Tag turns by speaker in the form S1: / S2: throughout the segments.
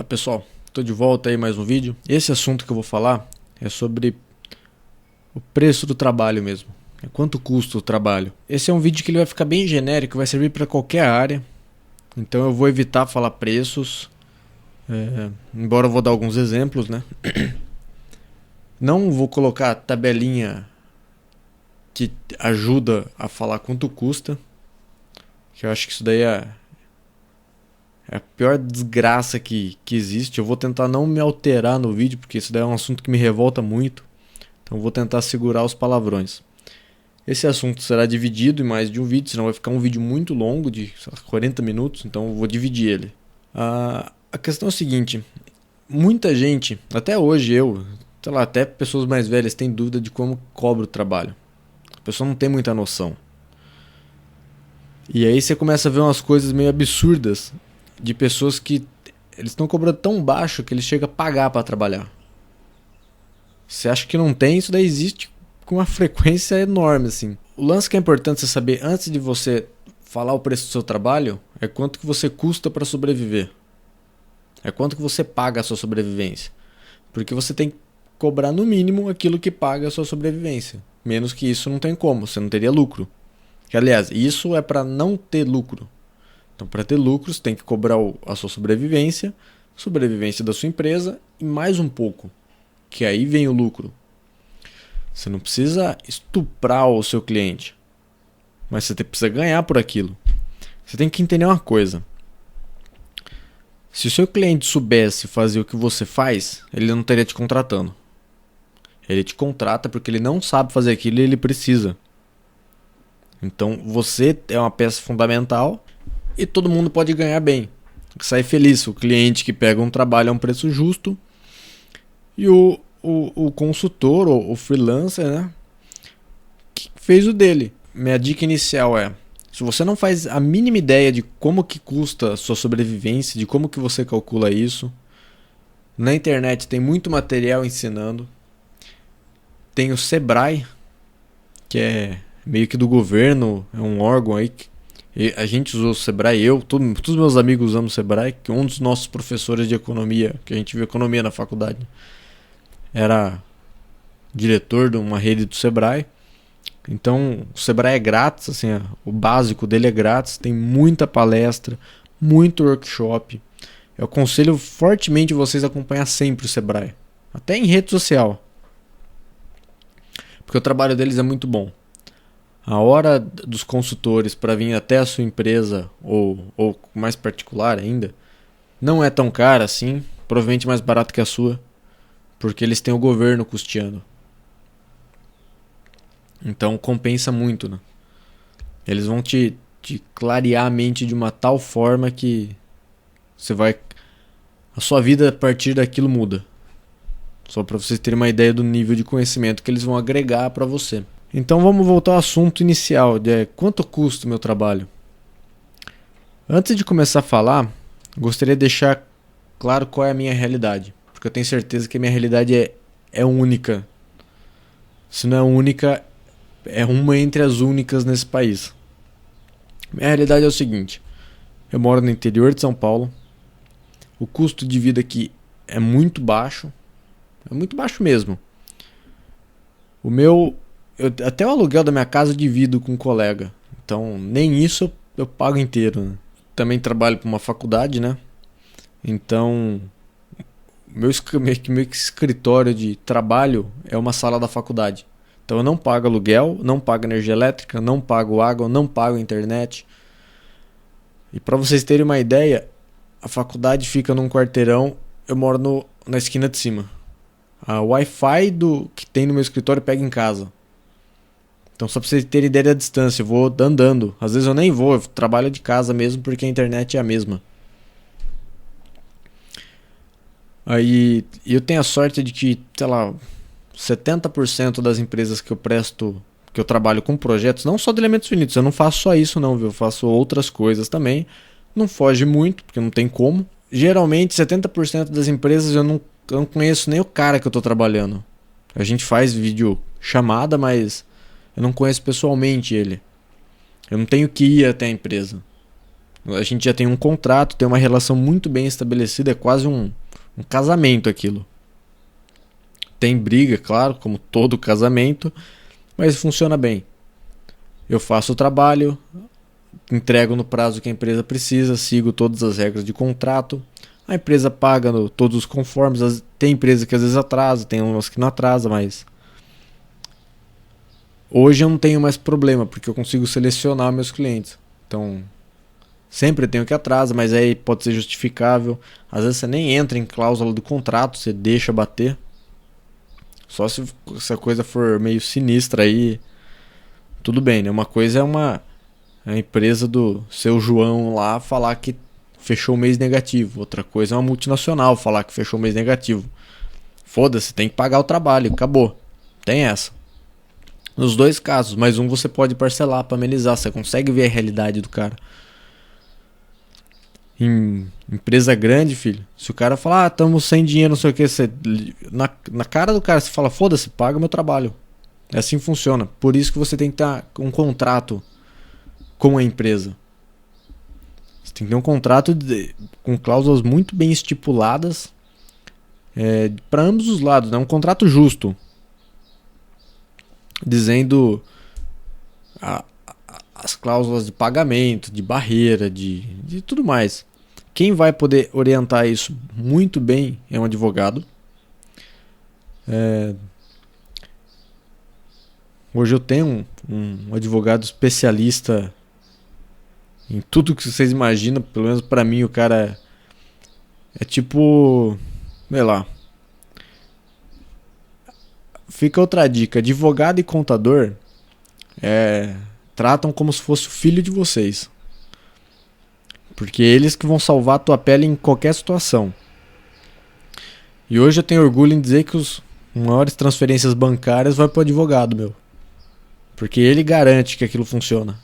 S1: Olá pessoal, estou de volta aí mais um vídeo. Esse assunto que eu vou falar é sobre o preço do trabalho mesmo. É quanto custa o trabalho. Esse é um vídeo que ele vai ficar bem genérico, vai servir para qualquer área. Então eu vou evitar falar preços, embora eu vou dar alguns exemplos, né? Não vou colocar tabelinha que ajuda a falar quanto custa, que eu acho que isso daí é a pior desgraça que existe. Eu vou tentar não me alterar no vídeo, porque isso daí é um assunto que me revolta muito. Então eu vou tentar segurar os palavrões. Esse assunto será dividido em mais de um vídeo, senão vai ficar um vídeo muito longo, de 40 minutos, então eu vou dividir ele. A questão é o seguinte, muita gente, até hoje sei lá, até pessoas mais velhas têm dúvida de como cobra o trabalho. A pessoa não tem muita noção. E aí você começa a ver umas coisas meio absurdas de pessoas que eles estão cobrando tão baixo que eles chegam a pagar para trabalhar. Você acha que não tem, isso daí existe com uma frequência enorme, assim. O lance que é importante você saber antes de você falar o preço do seu trabalho é quanto que você custa para sobreviver. É quanto que você paga a sua sobrevivência. Porque você tem que cobrar no mínimo aquilo que paga a sua sobrevivência. Menos que isso não tem como, você não teria lucro. Que, aliás, isso é para não ter lucro. Então, para ter lucro, você tem que cobrar a sua sobrevivência, sobrevivência da sua empresa e mais um pouco. Que aí vem o lucro. Você não precisa estuprar o seu cliente, mas você precisa ganhar por aquilo. Você tem que entender uma coisa. Se o seu cliente soubesse fazer o que você faz, ele não estaria te contratando. Ele te contrata porque ele não sabe fazer aquilo e ele precisa. Então você é uma peça fundamental e todo mundo pode ganhar bem. Sai feliz. O cliente que pega um trabalho a um preço justo e o consultor ou o freelancer, né, que fez o dele. Minha dica inicial é: se você não faz a mínima ideia de como que custa a sua sobrevivência, de como que você calcula isso, na internet tem muito material ensinando. Tem o Sebrae, que é meio que do governo, é um órgão aí que a gente usou o Sebrae, todos os meus amigos usam o Sebrae, que um dos nossos professores de economia, que a gente viu economia na faculdade, era diretor de uma rede do Sebrae. Então o Sebrae é grátis, assim, o básico dele é grátis, tem muita palestra, muito workshop. Eu aconselho fortemente vocês a acompanhar sempre o Sebrae, até em rede social, porque o trabalho deles é muito bom. A hora dos consultores para vir até a sua empresa, ou mais particular ainda, não é tão cara assim, provavelmente mais barato que a sua, porque eles têm o governo custeando. Então compensa muito, né? Eles vão te clarear a mente de uma tal forma que a sua vida a partir daquilo muda. Só para vocês terem uma ideia do nível de conhecimento que eles vão agregar para você. Então vamos voltar ao assunto inicial, de quanto custa o meu trabalho. Antes de começar a falar, gostaria de deixar claro qual é a minha realidade, porque eu tenho certeza que a minha realidade é única. Se não é única, é uma entre as únicas nesse país. Minha realidade é o seguinte: eu moro no interior de São Paulo, o custo de vida aqui é muito baixo mesmo. Até o aluguel da minha casa eu divido com um colega. Então nem isso eu pago inteiro, né? Também trabalho para uma faculdade, né? Então meu escritório de trabalho é uma sala da faculdade. Então eu não pago aluguel, não pago energia elétrica, não pago água, não pago internet. E para vocês terem uma ideia, a faculdade fica num quarteirão, eu moro na esquina de cima. A Wi-Fi que tem no meu escritório pega em casa. Então só pra vocês terem ideia da distância, eu vou andando. Às vezes eu nem vou, eu trabalho de casa mesmo porque a internet é a mesma. Aí eu tenho a sorte de que, sei lá, 70% das empresas que eu trabalho com projetos, não só de elementos finitos, eu não faço só isso não, viu? Eu faço outras coisas também. Não foge muito, porque não tem como. Geralmente 70% das empresas eu não conheço nem o cara que eu tô trabalhando. A gente faz vídeo chamada, mas eu não conheço pessoalmente ele. Eu não tenho que ir até a empresa. A gente já tem um contrato, tem uma relação muito bem estabelecida, é quase um casamento aquilo. Tem briga, claro, como todo casamento, mas funciona bem. Eu faço o trabalho, entrego no prazo que a empresa precisa, sigo todas as regras de contrato. A empresa paga todos os conformes. Tem empresa que às vezes atrasa, tem umas que não atrasa, mas hoje eu não tenho mais problema, porque eu consigo selecionar meus clientes. Então, sempre tenho que atrasa, mas aí pode ser justificável. Às vezes você nem entra em cláusula do contrato, você deixa bater. Só se a coisa for meio sinistra aí, tudo bem, né? Uma coisa é a empresa do seu João lá falar que fechou o mês negativo. Outra coisa é uma multinacional falar que fechou o mês negativo. Foda-se, tem que pagar o trabalho, acabou. Tem essa. Nos dois casos, mas um você pode parcelar para amenizar, você consegue ver a realidade do cara. Em empresa grande, filho, se o cara falar, estamos sem dinheiro, não sei o que, você, na cara do cara você fala, foda-se, paga meu trabalho. É assim que funciona. Por isso que você tem que ter um contrato com a empresa. Você tem que ter um contrato com cláusulas muito bem estipuladas para ambos os lados, né? Um contrato justo, dizendo as cláusulas de pagamento, de barreira, de tudo mais. Quem vai poder orientar isso muito bem é um advogado. Hoje eu tenho um advogado especialista em tudo que vocês imaginam. Pelo menos pra mim o cara é tipo, sei lá. Fica outra dica, advogado e contador tratam como se fosse o filho de vocês. Porque eles que vão salvar a tua pele em qualquer situação. E hoje eu tenho orgulho em dizer que as maiores transferências bancárias vai pro advogado, meu. Porque ele garante que aquilo funciona.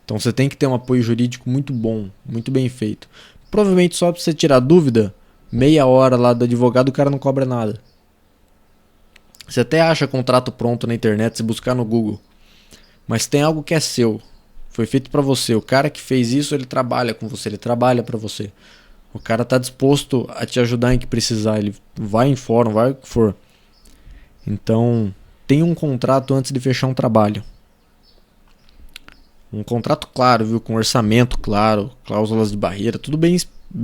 S1: Então você tem que ter um apoio jurídico muito bom, muito bem feito. Provavelmente só pra você tirar dúvida, meia hora lá do advogado o cara não cobra nada. Você até acha contrato pronto na internet se buscar no Google. Mas tem algo que é seu. Foi feito pra você. O cara que fez isso, ele trabalha com você, ele trabalha pra você. O cara tá disposto a te ajudar em que precisar. Ele vai em fórum, vai o que for. Então, tem um contrato antes de fechar um trabalho. Um contrato claro, viu? Com orçamento claro, cláusulas de barreira, tudo bem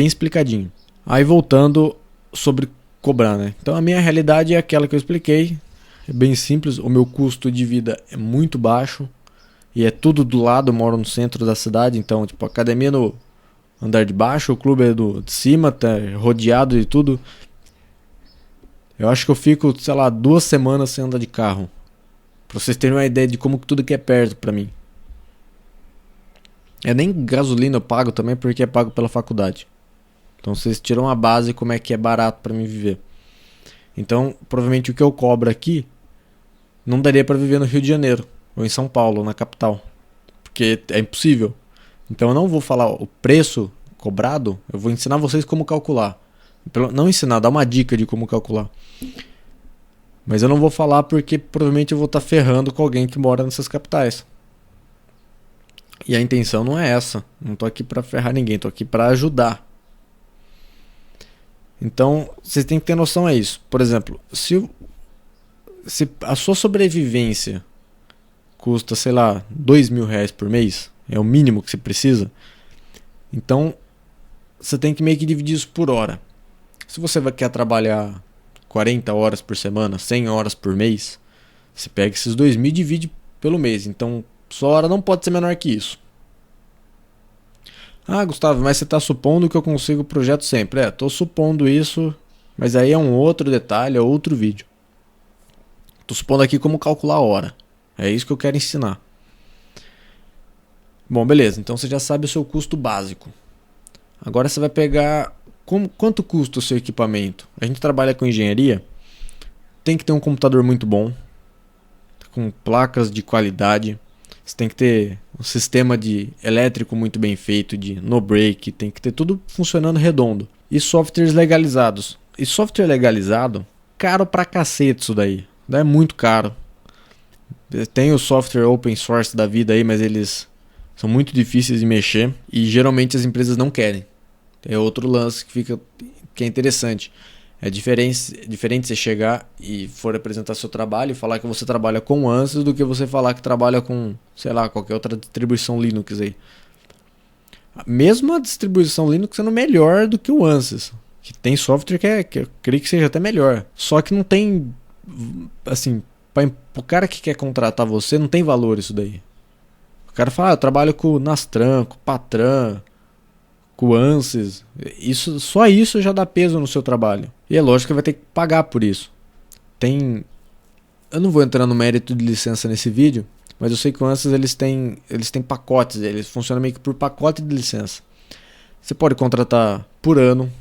S1: explicadinho. Aí voltando sobre cobrar, né? Então a minha realidade é aquela que eu expliquei. É bem simples, o meu custo de vida é muito baixo. E é tudo do lado, eu moro no centro da cidade, então tipo, a academia no andar de baixo, o clube é de cima, tá rodeado de tudo. Eu acho que eu fico, sei lá, 2 semanas sem andar de carro. Pra vocês terem uma ideia de como tudo que é perto pra mim. Nem gasolina eu pago também porque é pago pela faculdade. Então vocês tiram a base como é que é barato pra mim viver. Então provavelmente o que eu cobro aqui não daria pra viver no Rio de Janeiro. Ou em São Paulo, na capital. Porque é impossível. Então eu não vou falar o preço cobrado, eu vou ensinar vocês como calcular. Não ensinar, dar uma dica de como calcular. Mas eu não vou falar porque provavelmente eu vou estar ferrando com alguém que mora nessas capitais. E a intenção não é essa. Não tô aqui pra ferrar ninguém, tô aqui pra ajudar. Então, vocês têm que ter noção a isso. Por exemplo, se a sua sobrevivência custa, sei lá, R$2.000 por mês, é o mínimo que você precisa, então você tem que meio que dividir isso por hora. Se você quer trabalhar 40 horas por semana, 100 horas por mês, você pega esses 2.000 e divide pelo mês. Então sua hora não pode ser menor que isso. Ah, Gustavo, mas você está supondo que eu consigo o projeto sempre. Estou supondo isso, mas aí é um outro detalhe, é outro vídeo. Estou supondo aqui como calcular a hora. É isso que eu quero ensinar. Bom, beleza. Então você já sabe o seu custo básico. Agora você vai pegar quanto custa o seu equipamento. A gente trabalha com engenharia. Tem que ter um computador muito bom, com placas de qualidade. Você tem que ter um sistema de elétrico muito bem feito, de no break. Tem que ter tudo funcionando redondo. E softwares legalizados. E software legalizado, caro pra cacete isso daí. É muito caro. Tem o software open source da vida aí, mas eles São muito difíceis de mexer e geralmente as empresas não querem. É outro lance que é interessante. É diferente você chegar e for apresentar seu trabalho e falar que você trabalha com ANSYS do que você falar que trabalha com, sei lá, qualquer outra distribuição Linux aí. Mesmo a distribuição Linux sendo melhor do que o ANSYS, que tem software que eu creio que seja até melhor. Só que não tem, assim, o cara que quer contratar você, não tem valor isso daí. O cara fala, eu trabalho com o Nastran, com o Patran, com o ANSYS. Só isso já dá peso no seu trabalho. E é lógico que vai ter que pagar por isso. Eu não vou entrar no mérito de licença nesse vídeo, mas eu sei que o ANSYS eles têm pacotes, eles funcionam meio que por pacote de licença. Você pode contratar por ano,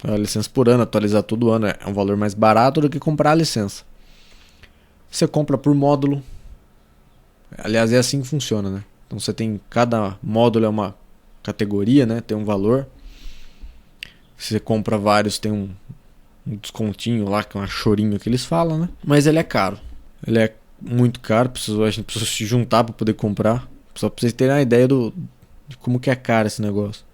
S1: a licença por ano, atualizar todo ano, é um valor mais barato do que comprar a licença. Você compra por módulo. Aliás, é assim que funciona, né? Então você tem, cada módulo é uma categoria, né? Tem um valor. Se você compra vários, tem um descontinho lá, que é um chorinho que eles falam, né? Mas ele é caro. Ele é muito caro, a gente precisa se juntar para poder comprar. Só para vocês terem uma ideia de como que é caro esse negócio.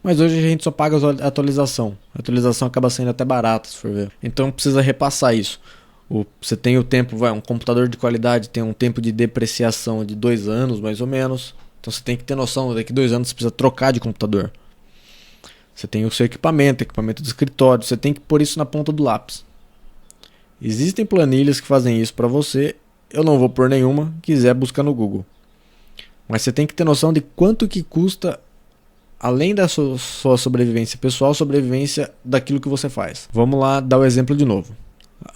S1: Mas hoje a gente só paga a atualização. A atualização acaba sendo até barata, se for ver. Então precisa repassar isso. Você tem o tempo, um computador de qualidade tem um tempo de depreciação de 2 anos, mais ou menos. Então você tem que ter noção, daqui 2 anos você precisa trocar de computador. Você tem o seu equipamento de escritório, você tem que pôr isso na ponta do lápis. Existem planilhas que fazem isso para você, eu não vou pôr nenhuma, quiser buscar no Google. Mas você tem que ter noção de quanto que custa, além da sua sobrevivência pessoal, sobrevivência daquilo que você faz. Vamos lá dar o exemplo de novo.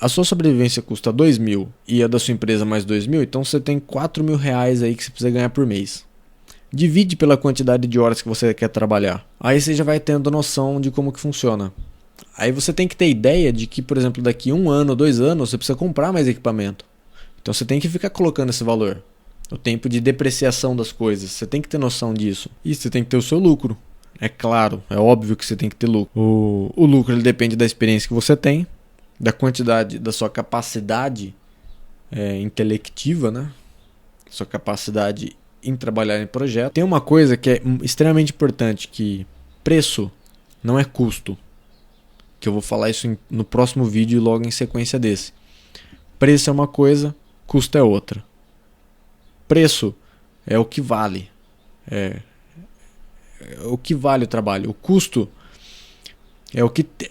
S1: A sua sobrevivência custa 2.000 e a da sua empresa mais 2.000, então você tem 4.000 reais aí que você precisa ganhar por mês. Divide pela quantidade de horas que você quer trabalhar. Aí você já vai tendo noção de como que funciona. Aí você tem que ter ideia de que, por exemplo, daqui 1 ano, 2 anos, você precisa comprar mais equipamento. Então você tem que ficar colocando esse valor. O tempo de depreciação das coisas. Você tem que ter noção disso. E você tem que ter o seu lucro. É claro, é óbvio que você tem que ter lucro. O lucro ele depende da experiência que você tem, da quantidade, da sua capacidade intelectiva, né? Sua capacidade em trabalhar em projeto. Tem uma coisa que é extremamente importante, que preço não é custo. Que eu vou falar isso no próximo vídeo e logo em sequência desse. Preço é uma coisa, custo é outra. Preço é o que vale. É o que vale o trabalho. O custo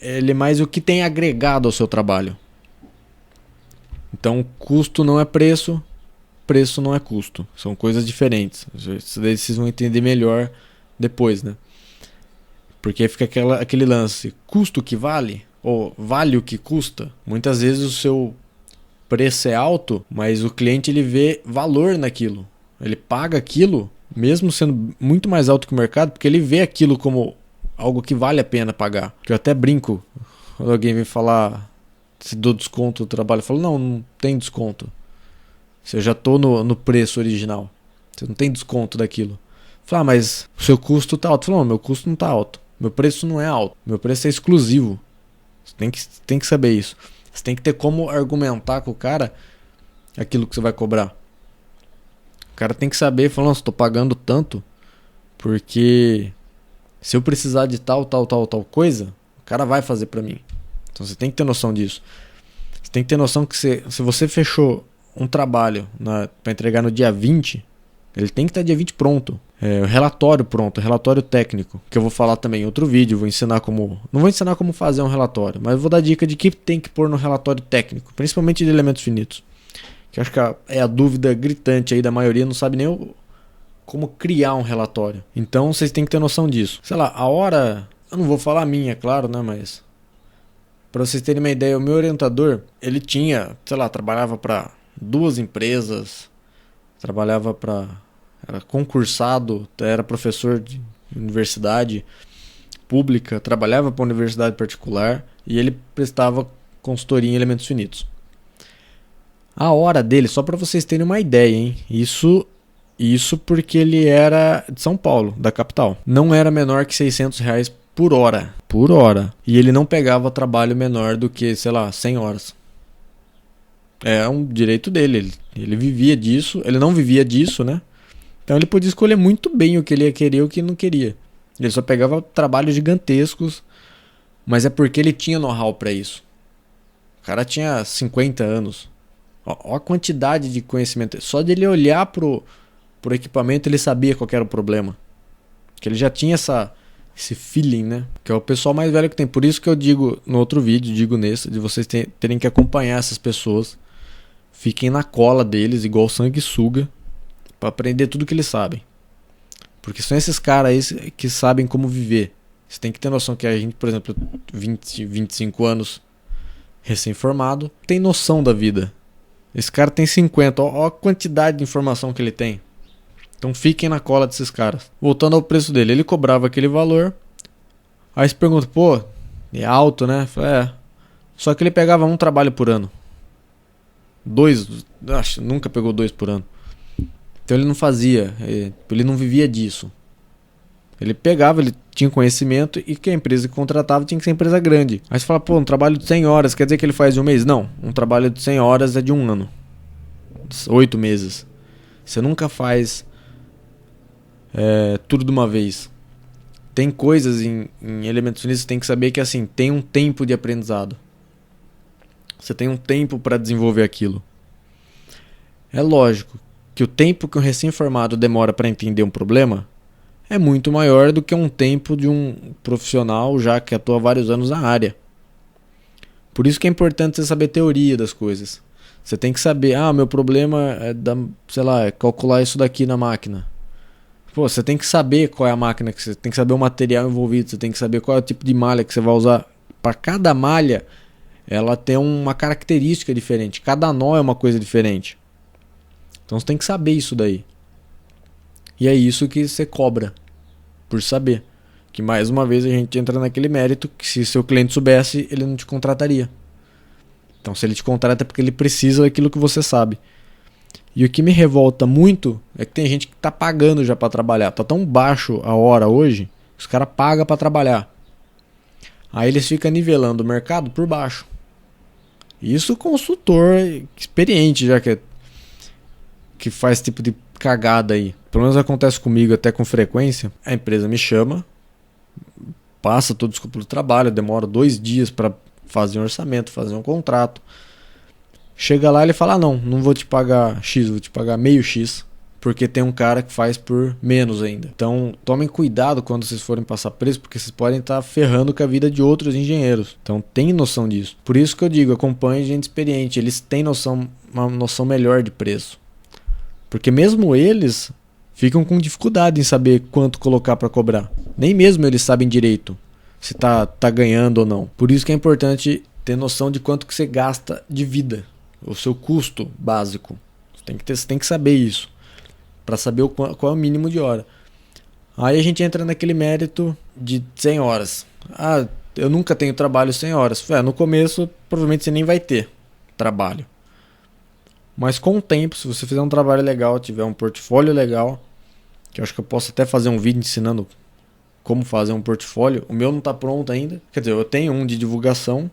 S1: ele é mais o que tem agregado ao seu trabalho. Então, custo não é preço, preço não é custo. São coisas diferentes. Isso daí vocês vão entender melhor depois, né? Porque fica aquele lance, custo que vale, ou vale o que custa. Muitas vezes o seu preço é alto, mas o cliente ele vê valor naquilo. Ele paga aquilo, mesmo sendo muito mais alto que o mercado, porque ele vê aquilo como algo que vale a pena pagar. Que eu até brinco, quando alguém vem falar se dou desconto do trabalho, eu falo, não tem desconto. Se eu já estou no preço original, você não tem desconto daquilo. Fala, mas o seu custo está alto. Fala, não, meu custo não está alto. Meu preço não é alto. Meu preço é exclusivo. Você tem que saber isso. Você tem que ter como argumentar com o cara aquilo que você vai cobrar. O cara tem que saber, falar, nossa, estou pagando tanto porque se eu precisar de tal coisa, o cara vai fazer para mim. Então você tem que ter noção disso. Você tem que ter noção que se você fechou um trabalho para entregar no dia 20, ele tem que estar dia 20 pronto. O relatório pronto, relatório técnico, que eu vou falar também em outro vídeo, não vou ensinar como fazer um relatório, mas eu vou dar dica de que tem que pôr no relatório técnico, principalmente de elementos finitos. Que eu acho que é a dúvida gritante aí da maioria, não sabe nem como criar um relatório. Então vocês têm que ter noção disso. Sei lá, a hora, eu não vou falar a minha, claro, né, mas para vocês terem uma ideia, o meu orientador, ele tinha, sei lá, trabalhava para 2 empresas, era concursado, era professor de universidade pública, trabalhava para universidade particular e ele prestava consultoria em elementos finitos. A hora dele, só para vocês terem uma ideia, hein? Isso porque ele era de São Paulo, da capital. Não era menor que R$600 por hora. Por hora. E ele não pegava trabalho menor do que, sei lá, 100 horas. É um direito dele. Ele vivia disso. Ele não vivia disso, né? Então ele podia escolher muito bem o que ele ia querer e o que não queria. Ele só pegava trabalhos gigantescos, mas é porque ele tinha know-how para isso. O cara tinha 50 anos. Ó a quantidade de conhecimento. Só dele olhar pro equipamento ele sabia qual era o problema. Que ele já tinha esse feeling, né? Que é o pessoal mais velho que tem. Por isso que eu digo no outro vídeo, digo nesse, de vocês terem que acompanhar essas pessoas. Fiquem na cola deles, igual sanguessuga, para aprender tudo que eles sabem. Porque são esses caras aí que sabem como viver. Você tem que ter noção que a gente, por exemplo, 20, 25 anos, recém-formado, tem noção da vida. Esse cara tem 50, ó a quantidade de informação que ele tem. Então fiquem na cola desses caras. Voltando ao preço dele, ele cobrava aquele valor. Aí você pergunta, pô, é alto, né? É. Só que ele pegava um trabalho por ano. 2, acho, nunca pegou 2 por ano. Então ele não fazia, ele não vivia disso. Ele pegava, ele tinha conhecimento e que a empresa que contratava tinha que ser empresa grande. Aí você fala, pô, um trabalho de 100 horas, quer dizer que ele faz de um mês? Não, um trabalho de 100 horas é de um ano. 8 meses. Você nunca faz tudo de uma vez. Tem coisas em elementos nisso, você tem que saber que assim, tem um tempo de aprendizado. Você tem um tempo para desenvolver aquilo. É lógico que o tempo que um recém-formado demora para entender um problema é muito maior do que um tempo de um profissional já que atua vários anos na área. Por isso que é importante você saber teoria das coisas. Você tem que saber, meu problema é calcular isso daqui na máquina. Pô, você tem que saber qual é a máquina, você tem que saber o material envolvido, você tem que saber qual é o tipo de malha que você vai usar. Para cada malha, ela tem uma característica diferente. Cada nó é uma coisa diferente. Então você tem que saber isso daí. E é isso que você cobra por saber. Que mais uma vez a gente entra naquele mérito que se seu cliente soubesse, ele não te contrataria. Então se ele te contrata é porque ele precisa daquilo que você sabe. E o que me revolta muito é que tem gente que tá pagando já para trabalhar. Tá tão baixo a hora hoje, que os caras pagam para trabalhar. Aí eles ficam nivelando o mercado por baixo. Isso consultor experiente já que faz tipo de cagada aí. Pelo menos acontece comigo até com frequência. A empresa me chama, passa todo o escopo do trabalho, demora 2 dias para fazer um orçamento, fazer um contrato. Chega lá e ele fala, não vou te pagar X, vou te pagar meio X, porque tem um cara que faz por menos ainda. Então tomem cuidado quando vocês forem passar preço, porque vocês podem estar ferrando com a vida de outros engenheiros. Então tem noção disso. Por isso que eu digo, acompanhe gente experiente, eles têm uma noção melhor de preço. Porque mesmo eles ficam com dificuldade em saber quanto colocar para cobrar. Nem mesmo eles sabem direito se tá ganhando ou não. Por isso que é importante ter noção de quanto que você gasta de vida. O seu custo básico. Você tem que saber isso. Para saber qual é o mínimo de hora. Aí a gente entra naquele mérito de 100 horas. Eu nunca tenho trabalho 100 horas. No começo provavelmente você nem vai ter trabalho. Mas com o tempo, se você fizer um trabalho legal, tiver um portfólio legal, que eu acho que eu posso até fazer um vídeo ensinando como fazer um portfólio. O meu não está pronto ainda. Quer dizer, eu tenho um de divulgação,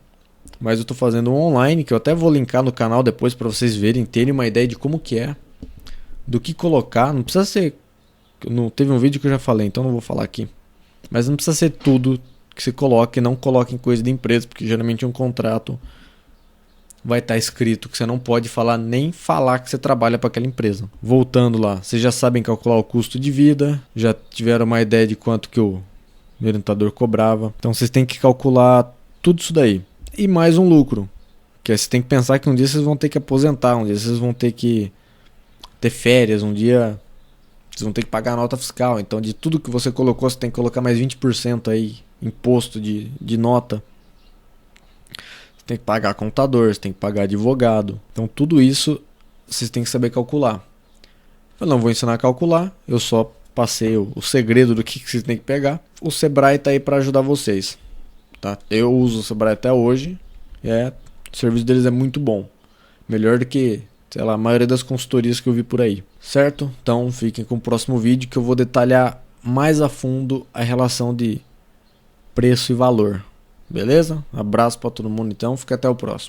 S1: mas eu estou fazendo um online, que eu até vou linkar no canal depois para vocês verem, terem uma ideia de como que é, do que colocar. Não precisa ser... Teve um vídeo que eu já falei, então não vou falar aqui. Mas não precisa ser tudo que você coloque, não coloque em coisa de empresa, porque geralmente um contrato vai estar escrito que você não pode nem falar que você trabalha para aquela empresa. Voltando lá, vocês já sabem calcular o custo de vida, já tiveram uma ideia de quanto que o orientador cobrava. Então vocês têm que calcular tudo isso daí. E mais um lucro, que você tem que pensar que um dia vocês vão ter que aposentar, um dia vocês vão ter que ter férias, um dia vocês vão ter que pagar a nota fiscal. Então de tudo que você colocou, você tem que colocar mais 20% aí, imposto de nota. Você tem que pagar contador, você tem que pagar advogado. Então tudo isso vocês têm que saber calcular. Eu não vou ensinar a calcular, eu só passei o segredo do que vocês têm que pegar. O Sebrae está aí para ajudar vocês. Tá? Eu uso o Sebrae até hoje. O serviço deles é muito bom. Melhor do que, a maioria das consultorias que eu vi por aí. Certo? Então fiquem com o próximo vídeo que eu vou detalhar mais a fundo a relação de preço e valor. Beleza? Abraço para todo mundo então. Fica até o próximo.